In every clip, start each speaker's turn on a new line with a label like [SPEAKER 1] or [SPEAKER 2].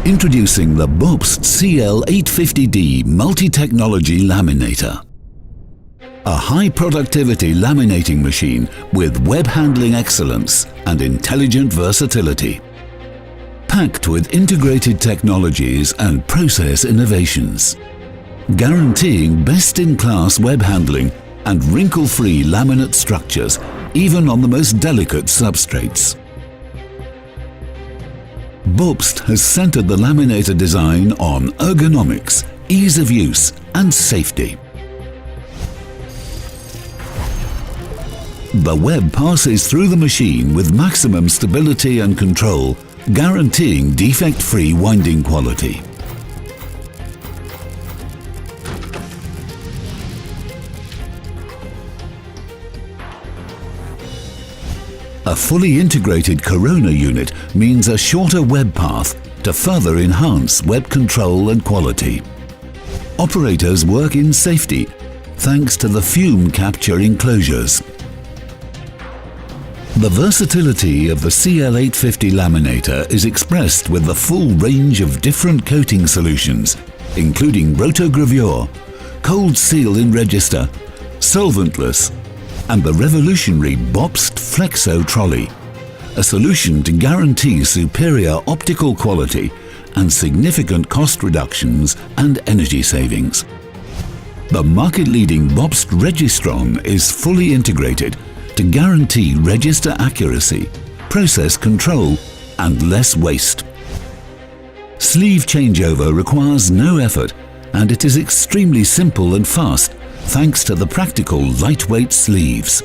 [SPEAKER 1] Introducing the Bobst CL850D Multi-Technology Laminator. A high-productivity laminating machine with web handling excellence and intelligent versatility. Packed with integrated technologies and process innovations. Guaranteeing best-in-class web handling and wrinkle-free laminate structures, even on the most delicate substrates. Bobst has centered the laminator design on ergonomics, ease of use and safety. The web passes through the machine with maximum stability and control, guaranteeing defect-free winding quality. A fully integrated Corona unit means a shorter web path to further enhance web control and quality. Operators work in safety thanks to the fume capture enclosures. The versatility of the CL850 laminator is expressed with the full range of different coating solutions, including rotogravure, cold seal in register, solventless, and the revolutionary Bobst flexo trolley, a solution to guarantee superior optical quality and significant cost reductions and energy savings. The market-leading Bobst Registron is fully integrated to guarantee register accuracy, process control and less waste. Sleeve changeover requires no effort and it is extremely simple and fast thanks to the practical lightweight sleeves.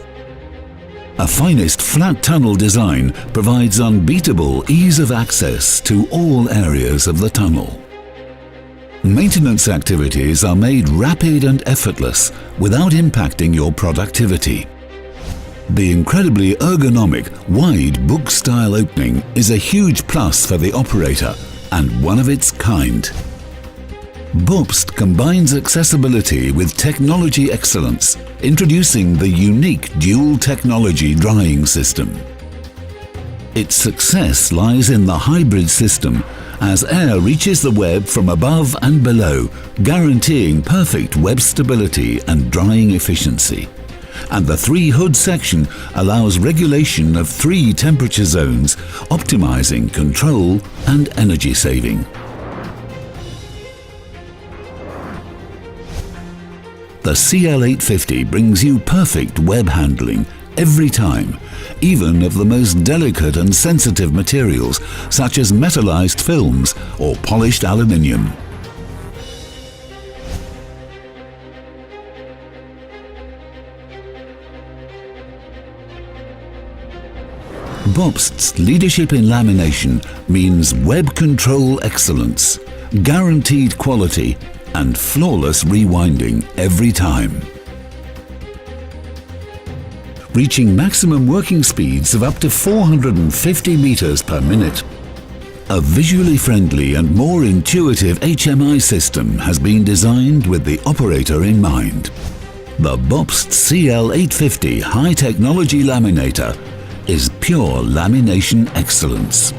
[SPEAKER 1] A finest flat tunnel design provides unbeatable ease of access to all areas of the tunnel. Maintenance activities are made rapid and effortless without impacting your productivity. The incredibly ergonomic, wide book-style opening is a huge plus for the operator and one of its kind. Bobst combines accessibility with technology excellence, introducing the unique dual technology drying system. Its success lies in the hybrid system, as air reaches the web from above and below, guaranteeing perfect web stability and drying efficiency. And the 3-hood section allows regulation of 3 temperature zones, optimizing control and energy saving. The CL850 brings you perfect web handling every time, even of the most delicate and sensitive materials such as metallized films or polished aluminium. Bobst's leadership in lamination means web control excellence, guaranteed quality and flawless rewinding every time. Reaching maximum working speeds of up to 450 meters per minute. A visually friendly and more intuitive HMI system has been designed with the operator in mind. The Bobst CL850 high technology laminator is pure lamination excellence.